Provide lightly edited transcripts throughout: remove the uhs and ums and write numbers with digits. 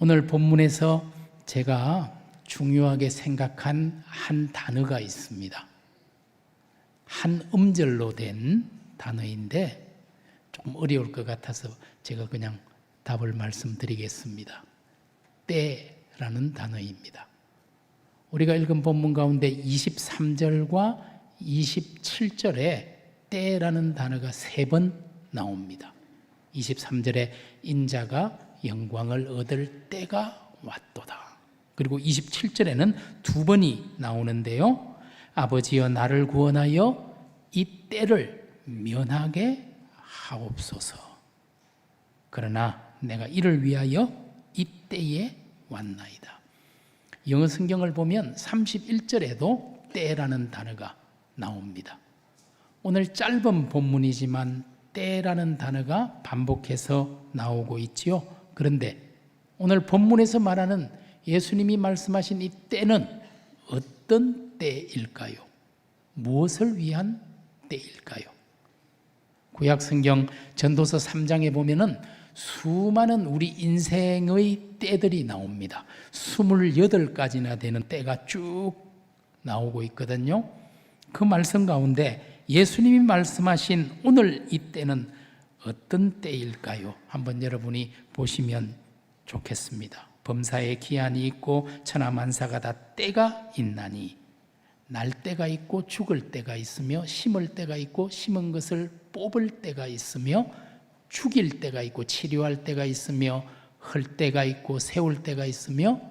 오늘 본문에서 제가 중요하게 생각한 한 단어가 있습니다. 한 음절로 된 단어인데 조금 어려울 것 같아서 제가 그냥 답을 말씀드리겠습니다. 때라는 단어입니다. 우리가 읽은 본문 가운데 23절과 27절에 때라는 단어가 3번 나옵니다. 23절에 인자가 영광을 얻을 때가 왔도다. 그리고 27절에는 2번이 나오는데요. 아버지여 나를 구원하여 이 때를 면하게 하옵소서. 그러나 내가 이를 위하여 이 때에 왔나이다. 영어 성경을 보면 31절에도 때라는 단어가 나옵니다. 오늘 짧은 본문이지만 때라는 단어가 반복해서 나오고 있지요. 그런데 오늘 본문에서 말하는 예수님이 말씀하신 이 때는 어떤 때일까요? 무엇을 위한 때일까요? 구약 성경 전도서 3장에 보면은 수많은 우리 인생의 때들이 나옵니다. 28가지나 되는 때가 쭉 나오고 있거든요. 그 말씀 가운데 예수님이 말씀하신 오늘 이 때는 어떤 때일까요? 한번 여러분이 보시면 좋겠습니다. 범사에 기한이 있고 천하만사가 다 때가 있나니 날 때가 있고 죽을 때가 있으며 심을 때가 있고 심은 것을 뽑을 때가 있으며 죽일 때가 있고 치료할 때가 있으며 헐 때가 있고 세울 때가 있으며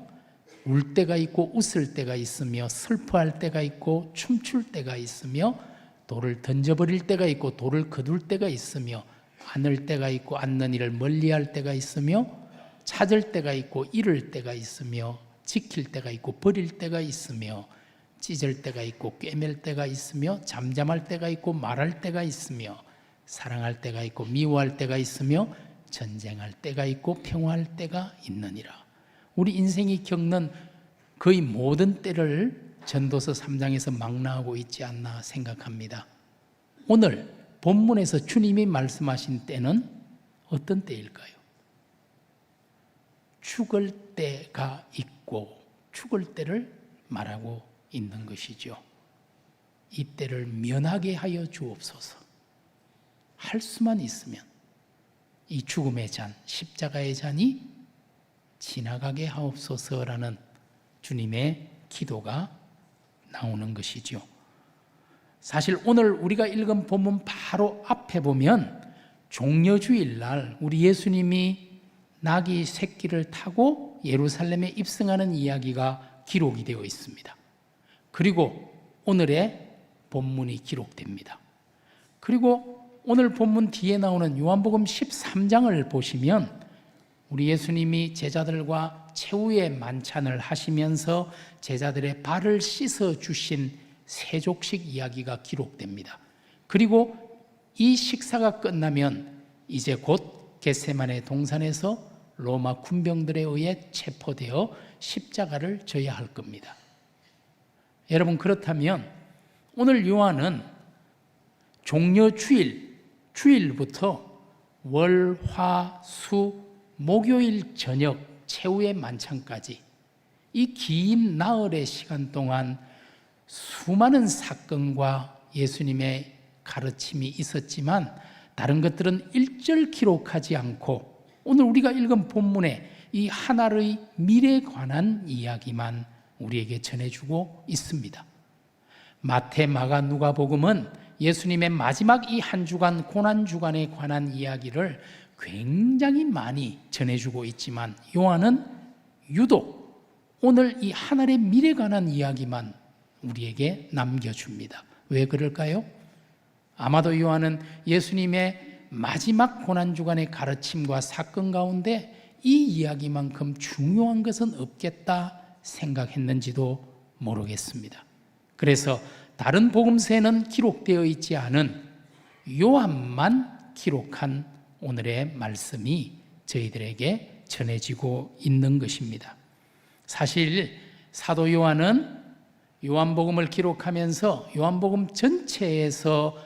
울 때가 있고 웃을 때가 있으며 슬퍼할 때가 있고 춤출 때가 있으며 돌을 던져버릴 때가 있고 돌을 거둘 때가 있으며 안을 때가 있고 안는 이를 멀리할 때가 있으며 찾을 때가 있고 잃을 때가 있으며 지킬 때가 있고 버릴 때가 있으며 찢을 때가 있고 꿰맬 때가 있으며 잠잠할 때가 있고 말할 때가 있으며 사랑할 때가 있고 미워할 때가 있으며 전쟁할 때가 있고 평화할 때가 있느니라. 우리 인생이 겪는 거의 모든 때를 전도서 3장에서 망라하고 있지 않나 생각합니다. 오늘 본문에서 주님이 말씀하신 때는 어떤 때일까요? 죽을 때가 있고 죽을 때를 말하고 있는 것이죠. 이 때를 면하게 하여 주옵소서. 할 수만 있으면 이 죽음의 잔, 십자가의 잔이 지나가게 하옵소서라는 주님의 기도가 나오는 것이죠. 사실 오늘 우리가 읽은 본문 바로 앞에 보면 종려주일날 우리 예수님이 나귀 새끼를 타고 예루살렘에 입성하는 이야기가 기록이 되어 있습니다. 그리고 오늘의 본문이 기록됩니다. 그리고 오늘 본문 뒤에 나오는 요한복음 13장을 보시면 우리 예수님이 제자들과 최후의 만찬을 하시면서 제자들의 발을 씻어 주신 세족식 이야기가 기록됩니다. 그리고 이 식사가 끝나면 이제 곧 겟세마네 동산에서 로마 군병들에 의해 체포되어 십자가를 져야 할 겁니다. 여러분, 그렇다면 오늘 요한은 종려주일, 주일부터 월, 화, 수, 목요일 저녁 최후의 만찬까지 이 긴 나흘의 시간 동안 수많은 사건과 예수님의 가르침이 있었지만 다른 것들은 일절 기록하지 않고 오늘 우리가 읽은 본문에 이 하나의 미래에 관한 이야기만 우리에게 전해주고 있습니다. 마태, 마가, 누가복음은 예수님의 마지막 이 한 주간 고난주간에 관한 이야기를 굉장히 많이 전해주고 있지만 요한은 유독 오늘 이 하늘의 미래에 관한 이야기만 우리에게 남겨줍니다. 왜 그럴까요? 아마도 요한은 예수님의 마지막 고난주간의 가르침과 사건 가운데 이 이야기만큼 중요한 것은 없겠다 생각했는지도 모르겠습니다. 그래서 다른 복음서에는 기록되어 있지 않은 요한만 기록한 오늘의 말씀이 저희들에게 전해지고 있는 것입니다. 사실 사도 요한은 요한복음을 기록하면서 요한복음 전체에서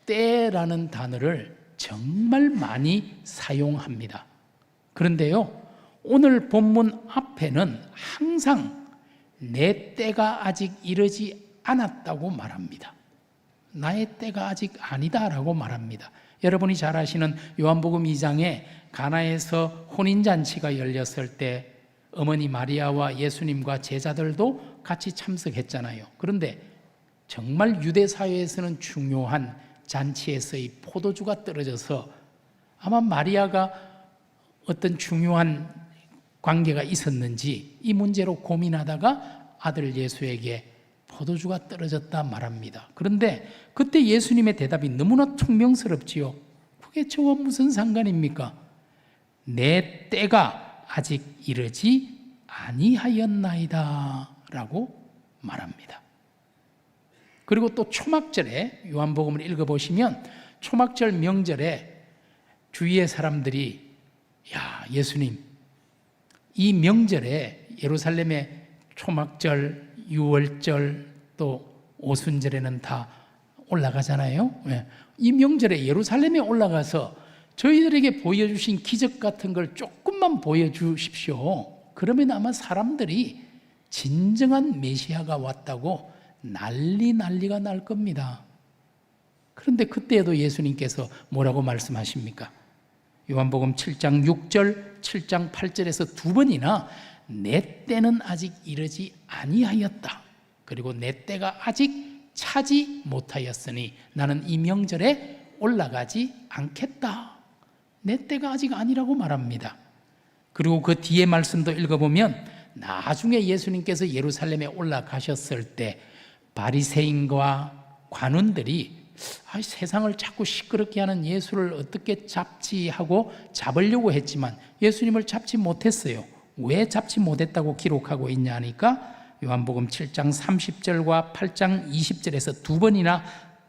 때라는 단어를 정말 많이 사용합니다. 그런데요, 오늘 본문 앞에는 항상 내 때가 아직 이르지 않았다고 말합니다. 나의 때가 아직 아니다라고 말합니다. 여러분이 잘 아시는 요한복음 2장에 가나에서 혼인잔치가 열렸을 때 어머니 마리아와 예수님과 제자들도 같이 참석했잖아요. 그런데 정말 유대 사회에서는 중요한 잔치에서의 포도주가 떨어져서 아마 마리아가 어떤 중요한 관계가 있었는지 이 문제로 고민하다가 아들 예수에게 포도주가 떨어졌다 말합니다. 그런데 그때 예수님의 대답이 너무나 퉁명스럽지요. 그게 저와 무슨 상관입니까? 내 때가 아직 이르지 아니하였나이다 라고 말합니다. 그리고 또 초막절에 요한복음을 읽어보시면 초막절 명절에 주위의 사람들이 야, 예수님 이 명절에 예루살렘의 초막절, 유월절 또 오순절에는 다 올라가잖아요. 이 명절에 예루살렘에 올라가서 저희들에게 보여주신 기적 같은 걸 조금만 보여주십시오. 그러면 아마 사람들이 진정한 메시아가 왔다고 난리가 날 겁니다. 그런데 그때에도 예수님께서 뭐라고 말씀하십니까? 요한복음 7장 6절, 7장 8절에서 두 번이나 내 때는 아직 이르지 아니하였다. 그리고 내 때가 아직 차지 못하였으니 나는 이 명절에 올라가지 않겠다. 내 때가 아직 아니라고 말합니다. 그리고 그 뒤에 말씀도 읽어보면 나중에 예수님께서 예루살렘에 올라가셨을 때 바리새인과 관원들이 세상을 자꾸 시끄럽게 하는 예수를 어떻게 잡지 하고 잡으려고 했지만 예수님을 잡지 못했어요. 왜 잡지 못했다고 기록하고 있냐 하니까 요한복음 7장 30절과 8장 20절에서 두 번이나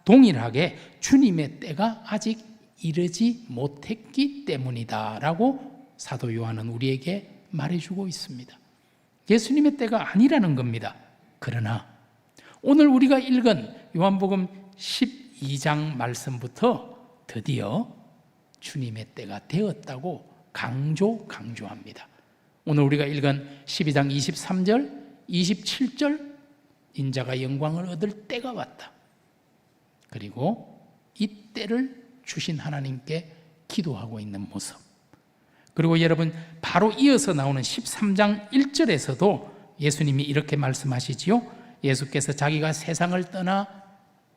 동일하게 주님의 때가 아직 이르지 못했기 때문이다 라고 사도 요한은 우리에게 말해주고 있습니다. 예수님의 때가 아니라는 겁니다. 그러나 오늘 우리가 읽은 요한복음 12장 말씀부터 드디어 주님의 때가 되었다고 강조합니다. 오늘 우리가 읽은 12장 23절, 27절 인자가 영광을 얻을 때가 왔다. 그리고 이 때를 주신 하나님께 기도하고 있는 모습. 그리고 여러분 바로 이어서 나오는 13장 1절에서도 예수님이 이렇게 말씀하시지요. 예수께서 자기가 세상을 떠나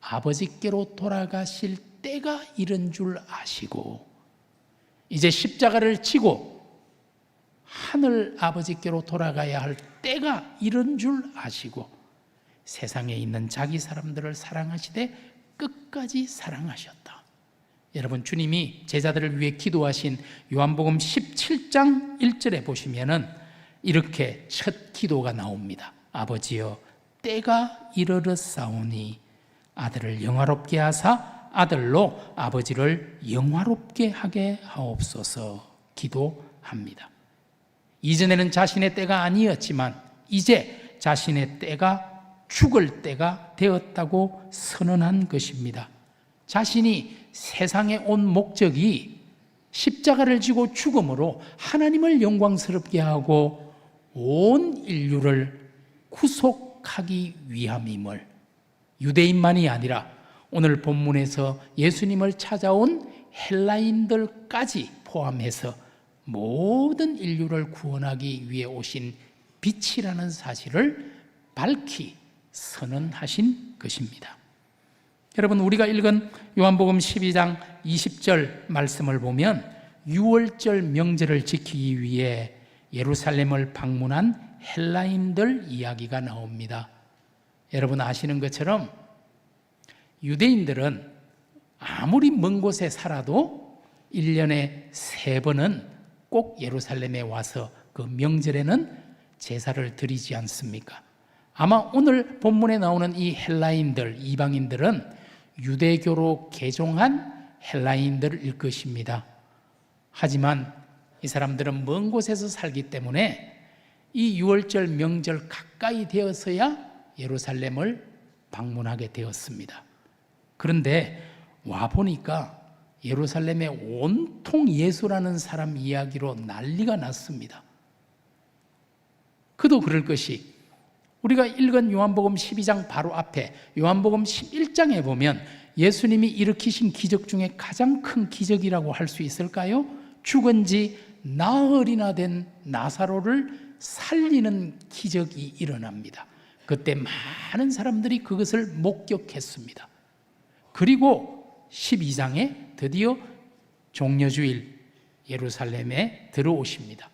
아버지께로 돌아가실 때가 이른 줄 아시고 이제 십자가를 지고 하늘 아버지께로 돌아가야 할 때가 이른 줄 아시고 세상에 있는 자기 사람들을 사랑하시되 끝까지 사랑하셨다. 여러분 주님이 제자들을 위해 기도하신 요한복음 17장 1절에 보시면은 이렇게 첫 기도가 나옵니다. 아버지여 때가 이르렀사오니 아들을 영화롭게 하사 아들로 아버지를 영화롭게 하게 하옵소서 기도합니다. 이전에는 자신의 때가 아니었지만 이제 자신의 때가 죽을 때가 되었다고 선언한 것입니다. 자신이 세상에 온 목적이 십자가를 지고 죽음으로 하나님을 영광스럽게 하고 온 인류를 구속하기 위함임을 유대인만이 아니라 오늘 본문에서 예수님을 찾아온 헬라인들까지 포함해서 모든 인류를 구원하기 위해 오신 빛이라는 사실을 밝히 선언하신 것입니다. 여러분 우리가 읽은 요한복음 12장 20절 말씀을 보면 유월절 명절을 지키기 위해 예루살렘을 방문한 헬라인들 이야기가 나옵니다. 여러분 아시는 것처럼 유대인들은 아무리 먼 곳에 살아도 1년에 3번은 꼭 예루살렘에 와서 그 명절에는 제사를 드리지 않습니까? 아마 오늘 본문에 나오는 이 헬라인들, 이방인들은 유대교로 개종한 헬라인들일 것입니다. 하지만 이 사람들은 먼 곳에서 살기 때문에 이 유월절 명절 가까이 되어서야 예루살렘을 방문하게 되었습니다. 그런데 와보니까 예루살렘에 온통 예수라는 사람 이야기로 난리가 났습니다. 그도 그럴 것이, 우리가 읽은 요한복음 12장 바로 앞에 요한복음 11장에 보면 예수님이 일으키신 기적 중에 가장 큰 기적이라고 할 수 있을까요? 죽은 지 나흘이나 된 나사로를 살리는 기적이 일어납니다. 그때 많은 사람들이 그것을 목격했습니다. 그리고 12장에 드디어 종려주일 예루살렘에 들어오십니다.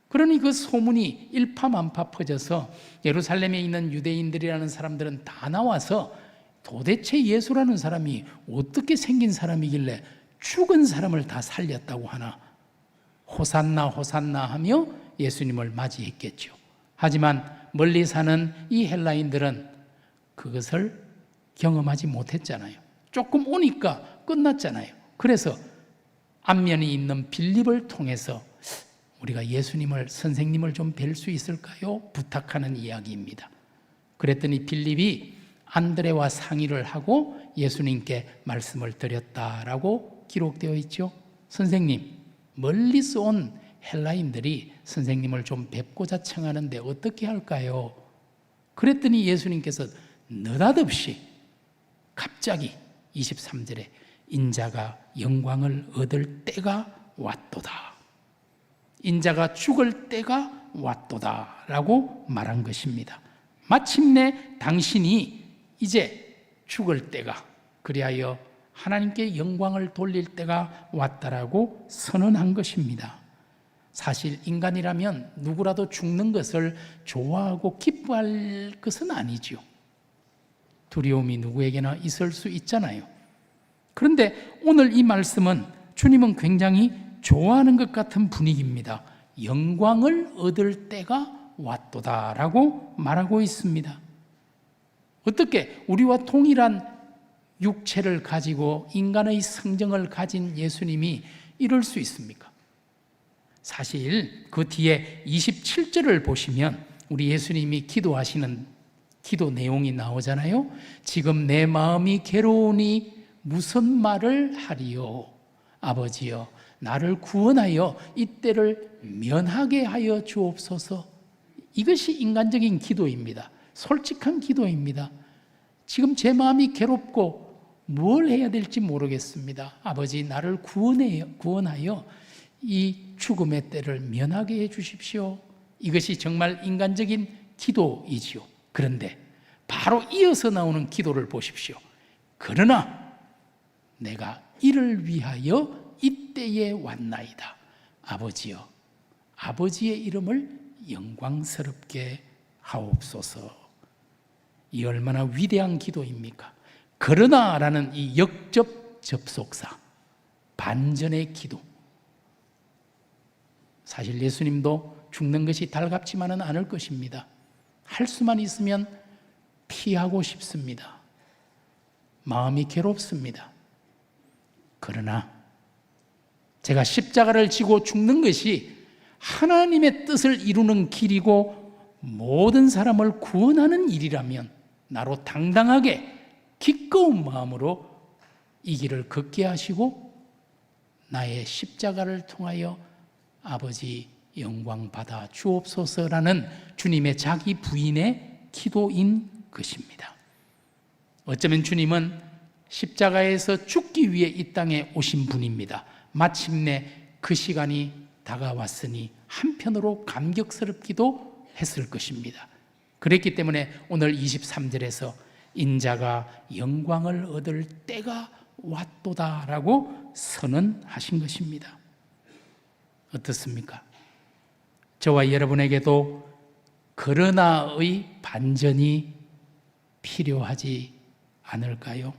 그러니 그 소문이 일파만파 퍼져서 예루살렘에 있는 유대인들이라는 사람들은 다 나와서 도대체 예수라는 사람이 어떻게 생긴 사람이길래 죽은 사람을 다 살렸다고 하나, 호산나 호산나 하며 예수님을 맞이했겠죠. 하지만 멀리 사는 이 헬라인들은 그것을 경험하지 못했잖아요. 조금 오니까 끝났잖아요. 그래서 안면이 있는 빌립을 통해서 우리가 예수님을, 선생님을 좀 뵐 수 있을까요? 부탁하는 이야기입니다. 그랬더니 빌립이 안드레와 상의를 하고 예수님께 말씀을 드렸다라고 기록되어 있죠. 선생님, 멀리서 온 헬라인들이 선생님을 좀 뵙고자 청하는데 어떻게 할까요? 그랬더니 예수님께서 느닷없이 갑자기 23절에 인자가 영광을 얻을 때가 왔도다, 인자가 죽을 때가 왔도다 라고 말한 것입니다. 마침내 당신이 이제 죽을 때가, 그리하여 하나님께 영광을 돌릴 때가 왔다라고 선언한 것입니다. 사실 인간이라면 누구라도 죽는 것을 좋아하고 기뻐할 것은 아니죠. 두려움이 누구에게나 있을 수 있잖아요. 그런데 오늘 이 말씀은 주님은 굉장히 좋아하는 것 같은 분위기입니다. 영광을 얻을 때가 왔도다라고 말하고 있습니다. 어떻게 우리와 동일한 육체를 가지고 인간의 성정을 가진 예수님이 이럴 수 있습니까? 사실 그 뒤에 27절을 보시면 우리 예수님이 기도하시는 기도 내용이 나오잖아요. 지금 내 마음이 괴로우니 무슨 말을 하리요? 아버지여, 나를 구원하여 이때를 면하게 하여 주옵소서. 이것이 인간적인 기도입니다. 솔직한 기도입니다. 지금 제 마음이 괴롭고 뭘 해야 될지 모르겠습니다. 아버지, 나를 구원하여 이 죽음의 때를 면하게 해 주십시오. 이것이 정말 인간적인 기도이지요. 그런데 바로 이어서 나오는 기도를 보십시오. 그러나 내가 이를 위하여 이때에 왔나이다. 아버지여, 아버지의 이름을 영광스럽게 하옵소서. 이 얼마나 위대한 기도입니까? 그러나라는 이 역접 접속사, 반전의 기도. 사실 예수님도 죽는 것이 달갑지만은 않을 것입니다. 할 수만 있으면 피하고 싶습니다. 마음이 괴롭습니다. 그러나 제가 십자가를 지고 죽는 것이 하나님의 뜻을 이루는 길이고 모든 사람을 구원하는 일이라면 나로 당당하게 기꺼운 마음으로 이 길을 걷게 하시고 나의 십자가를 통하여 아버지 영광 받아 주옵소서라는 주님의 자기 부인의 기도인 것입니다. 어쩌면 주님은 십자가에서 죽기 위해 이 땅에 오신 분입니다. 마침내 그 시간이 다가왔으니 한편으로 감격스럽기도 했을 것입니다. 그랬기 때문에 오늘 23절에서 인자가 영광을 얻을 때가 왔도다라고 선언하신 것입니다. 어떻습니까? 저와 여러분에게도 그러나의 반전이 필요하지 않을까요?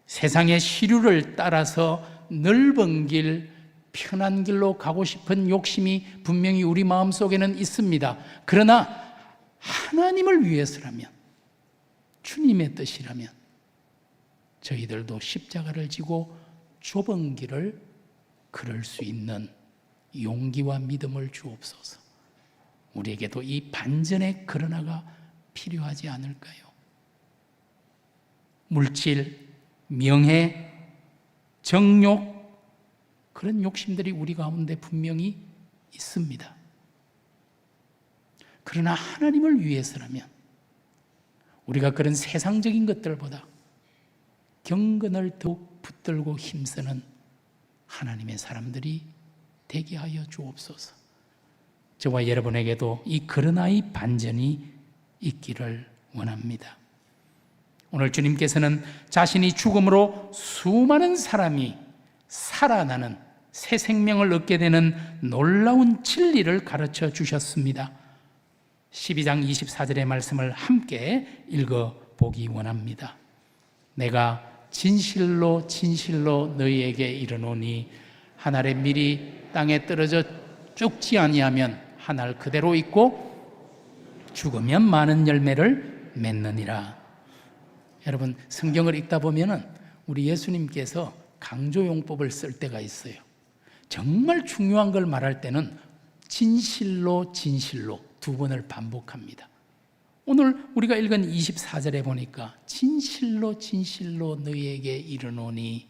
세상의 시류를 따라서 넓은 길, 편한 길로 가고 싶은 욕심이 분명히 우리 마음속에는 있습니다. 그러나 하나님을 위해서라면, 주님의 뜻이라면 저희들도 십자가를 지고 좁은 길을 걸을 수 있는 용기와 믿음을 주옵소서. 우리에게도 이 반전의 그러나가 필요하지 않을까요? 물질, 명예, 정욕, 그런 욕심들이 우리 가운데 분명히 있습니다. 그러나 하나님을 위해서라면 우리가 그런 세상적인 것들보다 경건을 더욱 붙들고 힘쓰는 하나님의 사람들이 되게 하여 주옵소서. 저와 여러분에게도 이 그러나의 반전이 있기를 원합니다. 오늘 주님께서는 자신이 죽음으로 수많은 사람이 살아나는 새 생명을 얻게 되는 놀라운 진리를 가르쳐 주셨습니다. 12장 24절의 말씀을 함께 읽어보기 원합니다. 내가 진실로 진실로 너희에게 이르노니 한 알의 밀이 땅에 떨어져 죽지 아니하면 한 알 그대로 있고 죽으면 많은 열매를 맺느니라. 여러분, 성경을 읽다 보면은 우리 예수님께서 강조용법을 쓸 때가 있어요. 정말 중요한 걸 말할 때는 진실로 진실로 두 번을 반복합니다. 오늘 우리가 읽은 24절에 보니까 진실로 진실로 너희에게 이르노니,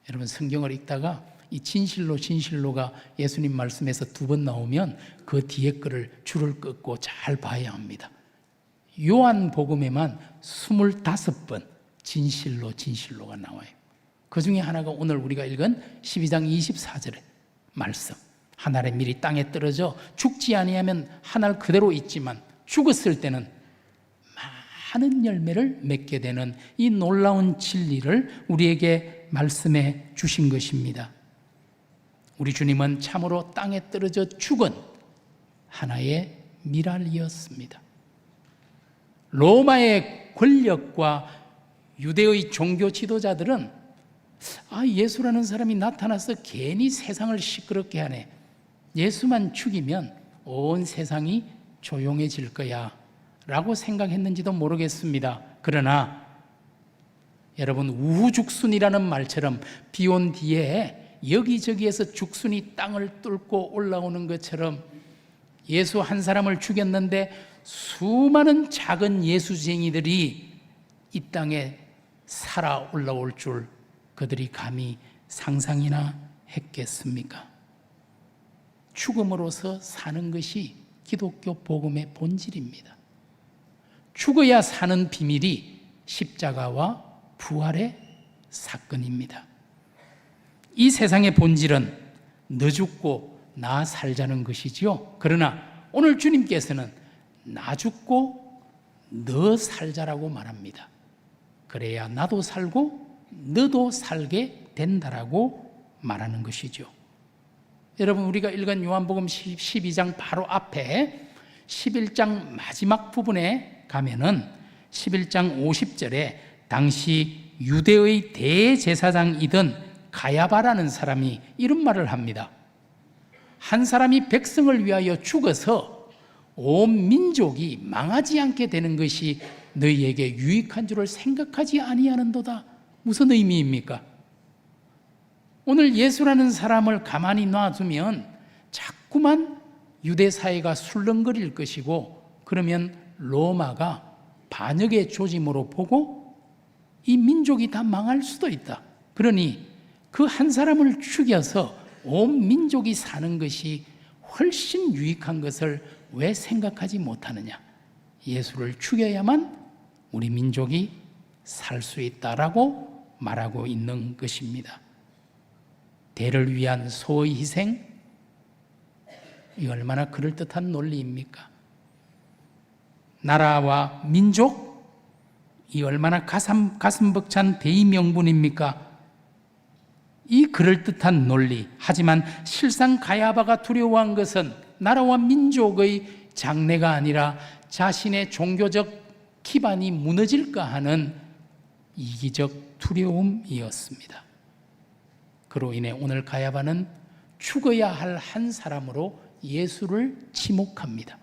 여러분 성경을 읽다가 이 진실로 진실로가 예수님 말씀에서 두 번 나오면 그 뒤에 거를 줄을 긋고 잘 봐야 합니다. 요한복음에만 25번 진실로 진실로가 나와요. 그 중에 하나가 오늘 우리가 읽은 12장 24절의 말씀. 한 알의 밀이 땅에 떨어져 죽지 아니하면 한 알 그대로 있지만 죽었을 때는 많은 열매를 맺게 되는 이 놀라운 진리를 우리에게 말씀해 주신 것입니다. 우리 주님은 참으로 땅에 떨어져 죽은 하나의 밀알이었습니다. 로마의 권력과 유대의 종교 지도자들은 예수라는 사람이 나타나서 괜히 세상을 시끄럽게 하네, 예수만 죽이면 온 세상이 조용해질 거야 라고 생각했는지도 모르겠습니다. 그러나 여러분, 우후죽순이라는 말처럼 비 온 뒤에 여기저기에서 죽순이 땅을 뚫고 올라오는 것처럼 예수 한 사람을 죽였는데 수많은 작은 예수쟁이들이 이 땅에 살아 올라올 줄 그들이 감히 상상이나 했겠습니까? 죽음으로써 사는 것이 기독교 복음의 본질입니다. 죽어야 사는 비밀이 십자가와 부활의 사건입니다. 이 세상의 본질은 너 죽고 나 살자는 것이지요. 그러나 오늘 주님께서는 나 죽고 너 살자라고 말합니다. 그래야 나도 살고 너도 살게 된다라고 말하는 것이죠. 여러분, 우리가 읽은 요한복음 12장 바로 앞에 11장 마지막 부분에 가면은 11장 50절에 당시 유대의 대제사장이던 가야바라는 사람이 이런 말을 합니다. 한 사람이 백성을 위하여 죽어서 온 민족이 망하지 않게 되는 것이 너희에게 유익한 줄을 생각하지 아니하는도다. 무슨 의미입니까? 오늘 예수라는 사람을 가만히 놔두면 자꾸만 유대 사회가 술렁거릴 것이고, 그러면 로마가 반역의 조짐으로 보고 이 민족이 다 망할 수도 있다. 그러니 그 한 사람을 죽여서 온 민족이 사는 것이 훨씬 유익한 것을 왜 생각하지 못하느냐? 예수를 죽여야만 우리 민족이 살 수 있다라고 말하고 있는 것입니다. 대를 위한 소의 희생, 이 얼마나 그럴듯한 논리입니까? 나라와 민족, 이 얼마나 가슴 벅찬 대의 명분입니까? 이 그럴듯한 논리, 하지만 실상 가야바가 두려워한 것은 나라와 민족의 장래가 아니라 자신의 종교적 기반이 무너질까 하는 이기적 두려움이었습니다. 그로 인해 오늘 가야바는 죽어야 할 한 사람으로 예수를 지목합니다.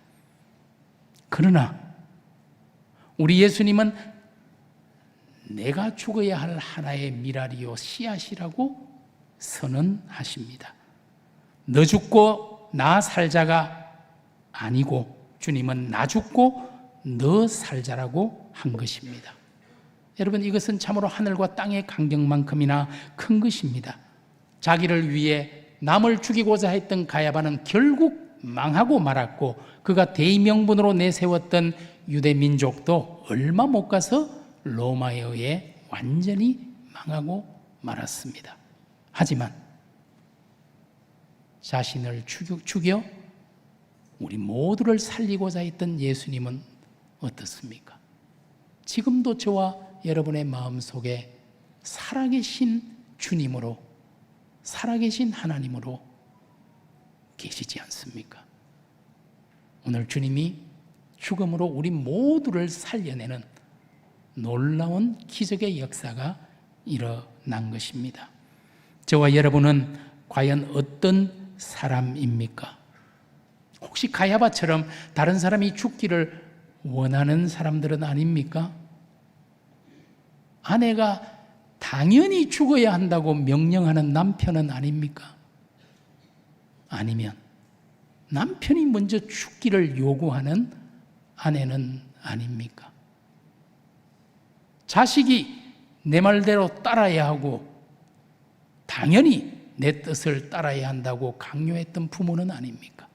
그러나 우리 예수님은 내가 죽어야 할 하나의 밀알이요 씨앗이라고 선언하십니다. 너 죽고 나 살자가 아니고 주님은 나 죽고 너 살자라고 한 것입니다. 여러분, 이것은 참으로 하늘과 땅의 간격만큼이나 큰 것입니다. 자기를 위해 남을 죽이고자 했던 가야바는 결국 망하고 말았고 그가 대의명분으로 내세웠던 유대 민족도 얼마 못 가서 로마에 의해 완전히 망하고 말았습니다. 하지만 자신을 죽여 우리 모두를 살리고자 했던 예수님은 어떻습니까? 지금도 저와 여러분의 마음속에 살아계신 주님으로, 살아계신 하나님으로 계시지 않습니까? 오늘 주님이 죽음으로 우리 모두를 살려내는 놀라운 기적의 역사가 일어난 것입니다. 저와 여러분은 과연 어떤 사람입니까? 혹시 가야바처럼 다른 사람이 죽기를 원하는 사람들은 아닙니까? 아내가 당연히 죽어야 한다고 명령하는 남편은 아닙니까? 아니면 남편이 먼저 죽기를 요구하는 아내는 아닙니까? 자식이 내 말대로 따라야 하고 당연히 내 뜻을 따라야 한다고 강요했던 부모는 아닙니까?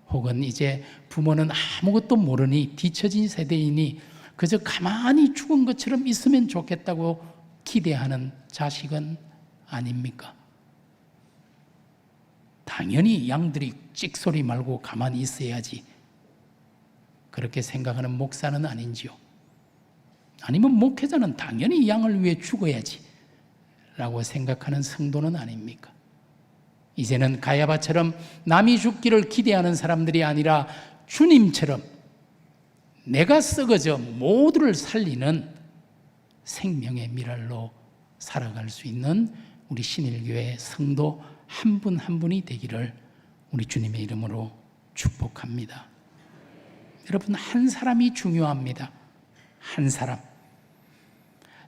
혹은 이제 부모는 아무것도 모르니 뒤처진 세대이니 그저 가만히 죽은 것처럼 있으면 좋겠다고 기대하는 자식은 아닙니까? 당연히 양들이 찍소리 말고 가만히 있어야지 그렇게 생각하는 목사는 아닌지요? 아니면 목회자는 당연히 양을 위해 죽어야지 라고 생각하는 성도는 아닙니까? 이제는 가야바처럼 남이 죽기를 기대하는 사람들이 아니라 주님처럼 내가 썩어져 모두를 살리는 생명의 미랄로 살아갈 수 있는 우리 신일교회 성도 한 분 한 분이 되기를 우리 주님의 이름으로 축복합니다. 여러분, 한 사람이 중요합니다. 한 사람.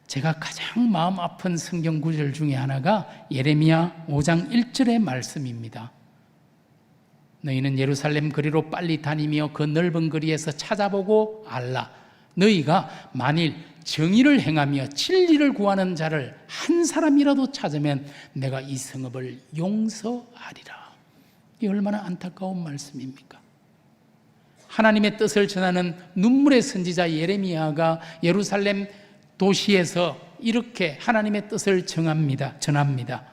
제가 가장 마음 아픈 성경 구절 중에 하나가 예레미야 5장 1절의 말씀입니다. 너희는 예루살렘 거리로 빨리 다니며 그 넓은 거리에서 찾아보고 알라. 너희가 만일 정의를 행하며 진리를 구하는 자를 한 사람이라도 찾으면 내가 이 성읍을 용서하리라. 이게 얼마나 안타까운 말씀입니까? 하나님의 뜻을 전하는 눈물의 선지자 예레미야가 예루살렘 도시에서 이렇게 하나님의 뜻을 전합니다.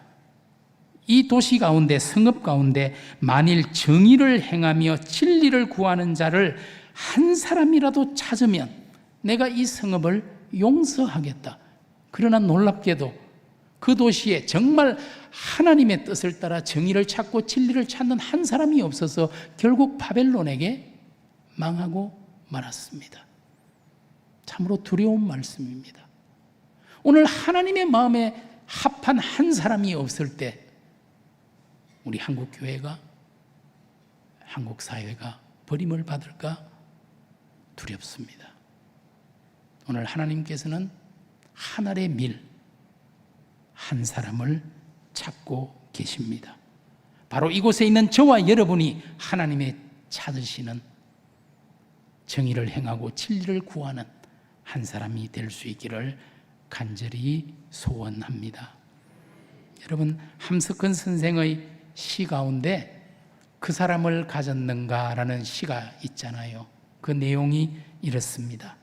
이 도시 가운데, 성읍 가운데 만일 정의를 행하며 진리를 구하는 자를 한 사람이라도 찾으면 내가 이 성읍을 용서하겠다. 그러나 놀랍게도 그 도시에 정말 하나님의 뜻을 따라 정의를 찾고 진리를 찾는 한 사람이 없어서 결국 바벨론에게 망하고 말았습니다. 참으로 두려운 말씀입니다. 오늘 하나님의 마음에 합한 한 사람이 없을 때 우리 한국 교회가, 한국 사회가 버림을 받을까 두렵습니다. 오늘 하나님께서는 한 알의 밀, 한 사람을 찾고 계십니다. 바로 이곳에 있는 저와 여러분이 하나님의 찾으시는 정의를 행하고 진리를 구하는 한 사람이 될 수 있기를 간절히 소원합니다. 여러분, 함석헌 선생의 시 가운데 그 사람을 가졌는가라는 시가 있잖아요. 그 내용이 이렇습니다.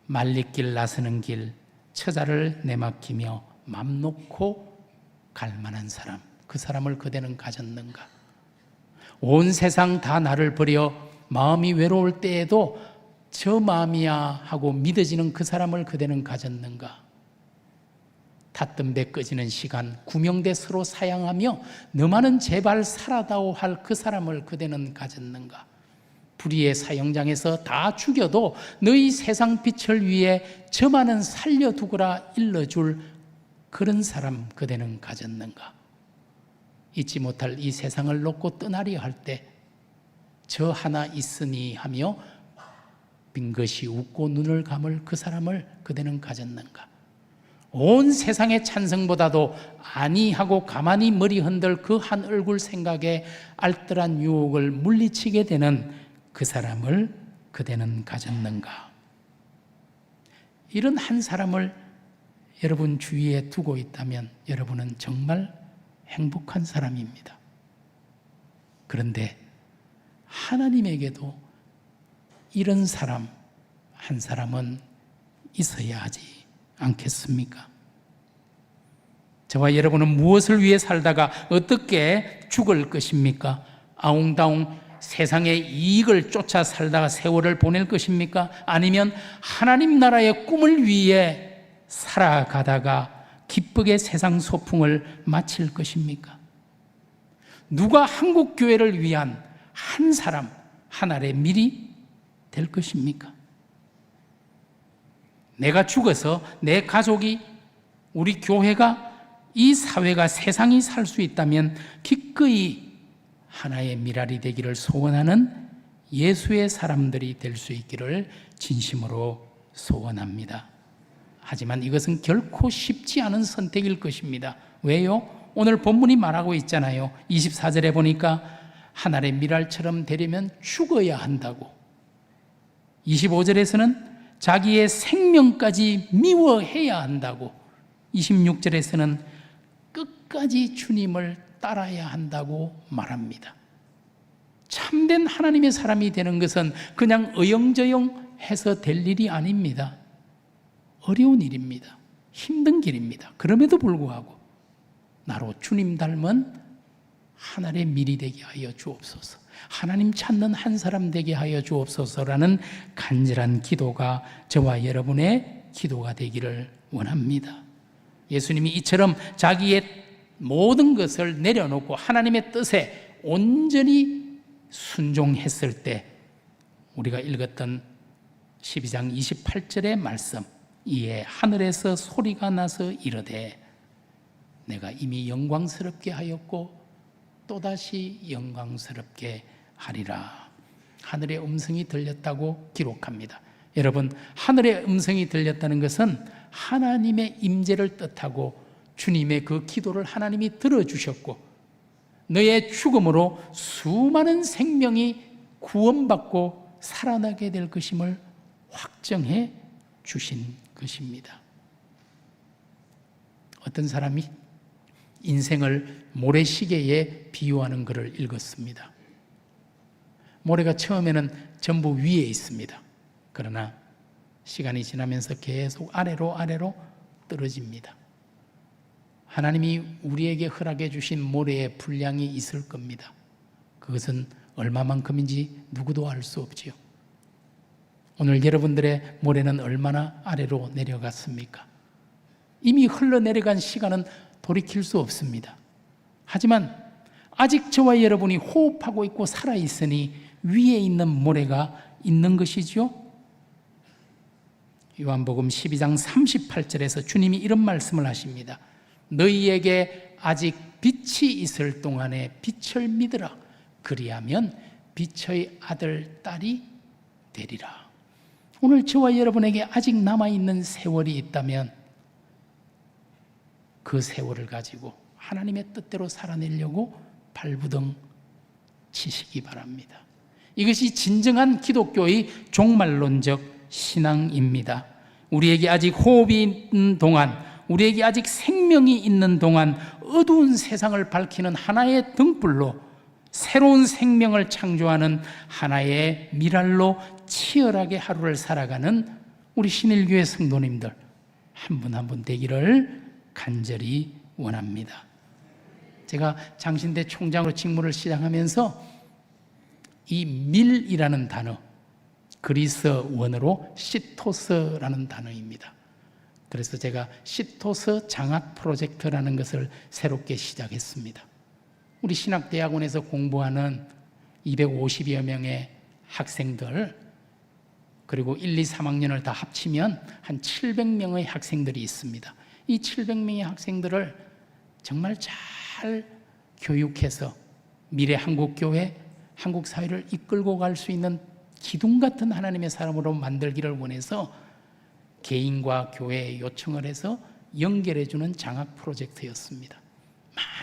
말리길 나서는 길 처자를 내맡기며 맘 놓고 갈 만한 사람, 그 사람을 그대는 가졌는가? 온 세상 다 나를 버려 마음이 외로울 때에도 저 마음이야 하고 믿어지는 그 사람을 그대는 가졌는가? 탔던 배 꺼지는 시간 구명대 서로 사양하며 너만은 제발 살아다오 할 그 사람을 그대는 가졌는가? 불의의 사형장에서 다 죽여도 너희 세상 빛을 위해 저만은 살려두거라 일러줄 그런 사람 그대는 가졌는가? 잊지 못할 이 세상을 놓고 떠나려 할 때 저 하나 있으니 하며 빙긋이 웃고 눈을 감을 그 사람을 그대는 가졌는가? 온 세상의 찬성보다도 아니하고 가만히 머리 흔들 그 한 얼굴 생각에 알뜰한 유혹을 물리치게 되는 그 사람을 그대는 가졌는가? 이런 한 사람을 여러분 주위에 두고 있다면 여러분은 정말 행복한 사람입니다. 그런데 하나님에게도 이런 사람 한 사람은 있어야 하지 않겠습니까? 저와 여러분은 무엇을 위해 살다가 어떻게 죽을 것입니까? 아웅다웅 세상의 이익을 쫓아 살다가 세월을 보낼 것입니까? 아니면 하나님 나라의 꿈을 위해 살아가다가 기쁘게 세상 소풍을 마칠 것입니까? 누가 한국교회를 위한 한 사람, 한 알의 밀이 될 것입니까? 내가 죽어서 내 가족이, 우리 교회가, 이 사회가, 세상이 살 수 있다면 기꺼이 하나의 밀알이 되기를 소원하는 예수의 사람들이 될 수 있기를 진심으로 소원합니다. 하지만 이것은 결코 쉽지 않은 선택일 것입니다. 왜요? 오늘 본문이 말하고 있잖아요. 24절에 보니까 한 알의 밀알처럼 되려면 죽어야 한다고. 25절에서는 자기의 생명까지 미워해야 한다고. 26절에서는 끝까지 주님을 따라야 한다고 말합니다. 참된 하나님의 사람이 되는 것은 그냥 어영저영 해서 될 일이 아닙니다. 어려운 일입니다. 힘든 길입니다. 그럼에도 불구하고 나로 주님 닮은 하늘의 밀이 되게 하여 주옵소서, 하나님 찾는 한 사람 되게 하여 주옵소서라는 간절한 기도가 저와 여러분의 기도가 되기를 원합니다. 예수님이 이처럼 자기의 모든 것을 내려놓고 하나님의 뜻에 온전히 순종했을 때 우리가 읽었던 12장 28절의 말씀, 이에 하늘에서 소리가 나서 이르되 내가 이미 영광스럽게 하였고 또다시 영광스럽게 하리라. 하늘의 음성이 들렸다고 기록합니다. 여러분, 하늘의 음성이 들렸다는 것은 하나님의 임재를 뜻하고 주님의 그 기도를 하나님이 들어주셨고 너의 죽음으로 수많은 생명이 구원받고 살아나게 될 것임을 확정해 주신 것입니다. 어떤 사람이 인생을 모래시계에 비유하는 글을 읽었습니다. 모래가 처음에는 전부 위에 있습니다. 그러나 시간이 지나면서 계속 아래로 떨어집니다. 하나님이 우리에게 허락해 주신 모래의 분량이 있을 겁니다. 그것은 얼마만큼인지 누구도 알 수 없지요. 오늘 여러분들의 모래는 얼마나 아래로 내려갔습니까? 이미 흘러내려간 시간은 돌이킬 수 없습니다. 하지만 아직 저와 여러분이 호흡하고 있고 살아있으니 위에 있는 모래가 있는 것이죠. 요한복음 12장 38절에서 주님이 이런 말씀을 하십니다. 너희에게 아직 빛이 있을 동안에 빛을 믿으라. 그리하면 빛의 아들, 딸이 되리라. 오늘 저와 여러분에게 아직 남아있는 세월이 있다면 그 세월을 가지고 하나님의 뜻대로 살아내려고 발부둥 치시기 바랍니다. 이것이 진정한 기독교의 종말론적 신앙입니다. 우리에게 아직 호흡이 있는 동안, 우리에게 아직 생명이 있는 동안 어두운 세상을 밝히는 하나의 등불로 새로운 생명을 창조하는 하나의 미랄로 치열하게 하루를 살아가는 우리 신일교회 성도님들 한 분 한 분 되기를 간절히 원합니다. 제가 장신대 총장으로 직무를 시작하면서 이 밀이라는 단어, 그리스 원어로 시토스라는 단어입니다. 그래서 제가 시토스 장학 프로젝트라는 것을 새롭게 시작했습니다. 우리 신학대학원에서 공부하는 250여 명의 학생들, 그리고 1, 2, 3학년을 다 합치면 한 700명의 학생들이 있습니다. 이 700명의 학생들을 정말 잘 교육해서 미래 한국교회, 한국 사회를 이끌고 갈 수 있는 기둥 같은 하나님의 사람으로 만들기를 원해서 개인과 교회에 요청을 해서 연결해주는 장학 프로젝트였습니다.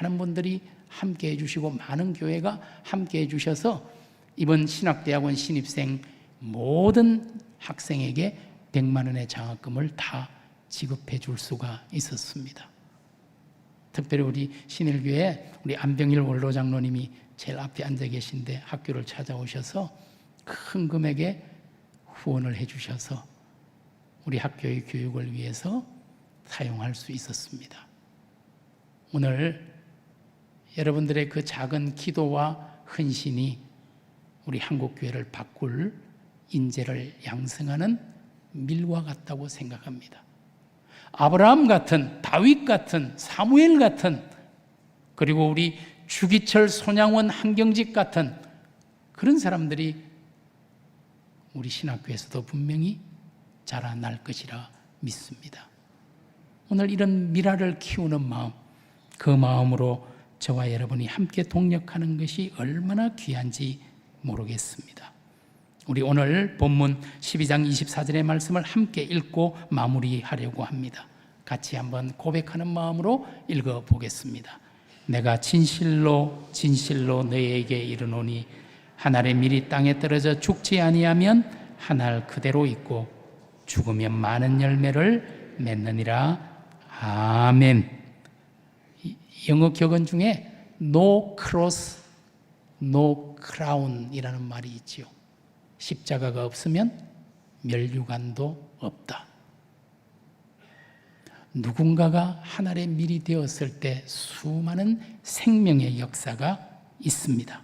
많은 분들이 함께 해주시고 많은 교회가 함께 해주셔서 이번 신학대학원 신입생 모든 학생에게 100만 원의 장학금을 다 지급해 줄 수가 있었습니다. 특별히 우리 신일교회 우리 안병일 원로장로님이 제일 앞에 앉아 계신데 학교를 찾아오셔서 큰 금액의 후원을 해주셔서 우리 학교의 교육을 위해서 사용할 수 있었습니다. 오늘 여러분들의 그 작은 기도와 헌신이 우리 한국교회를 바꿀 인재를 양성하는 밀과 같다고 생각합니다. 아브라함 같은, 다윗 같은, 사무엘 같은, 그리고 우리 주기철 손양원 한경직 같은 그런 사람들이 우리 신학교에서도 분명히 자라날 것이라 믿습니다. 오늘 이런 미라를 키우는 마음, 그 마음으로 저와 여러분이 함께 동력하는 것이 얼마나 귀한지 모르겠습니다. 우리 오늘 본문 12장 24절의 말씀을 함께 읽고 마무리하려고 합니다. 같이 한번 고백하는 마음으로 읽어보겠습니다. 내가 진실로 진실로 너희에게 이르노니 한 알의 밀이 땅에 떨어져 죽지 아니하면 한 알 그대로 있고 죽으면 많은 열매를 맺느니라. 아멘. 영어 격언 중에 No cross, no crown이라는 말이 있지요. 십자가가 없으면 멸류관도 없다. 누군가가 한 알의 밀이 되었을 때 수많은 생명의 역사가 있습니다.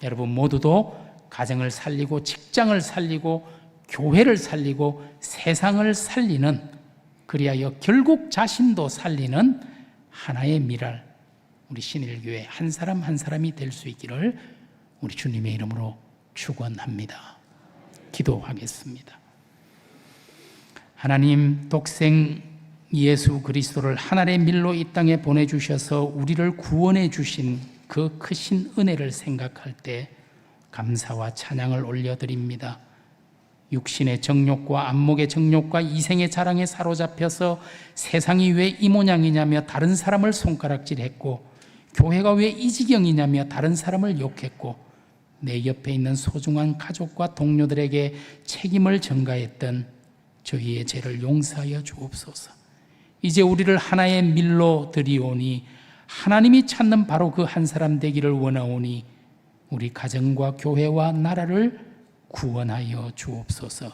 여러분 모두도 가정을 살리고 직장을 살리고 교회를 살리고 세상을 살리는, 그리하여 결국 자신도 살리는 하나의 밀알, 우리 신일교회 한 사람 한 사람이 될 수 있기를 우리 주님의 이름으로 축원합니다. 기도하겠습니다. 하나님, 독생 예수 그리스도를 한 알의 밀로 이 땅에 보내주셔서 우리를 구원해 주신 그 크신 은혜를 생각할 때 감사와 찬양을 올려드립니다. 육신의 정욕과 안목의 정욕과 이생의 자랑에 사로잡혀서 세상이 왜 이 모양이냐며 다른 사람을 손가락질했고, 교회가 왜 이 지경이냐며 다른 사람을 욕했고, 내 옆에 있는 소중한 가족과 동료들에게 책임을 전가했던 저희의 죄를 용서하여 주옵소서. 이제 우리를 하나의 밀로 들이오니 하나님이 찾는 바로 그 한 사람 되기를 원하오니 우리 가정과 교회와 나라를 구원하여 주옵소서.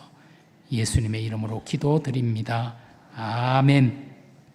예수님의 이름으로 기도드립니다. 아멘.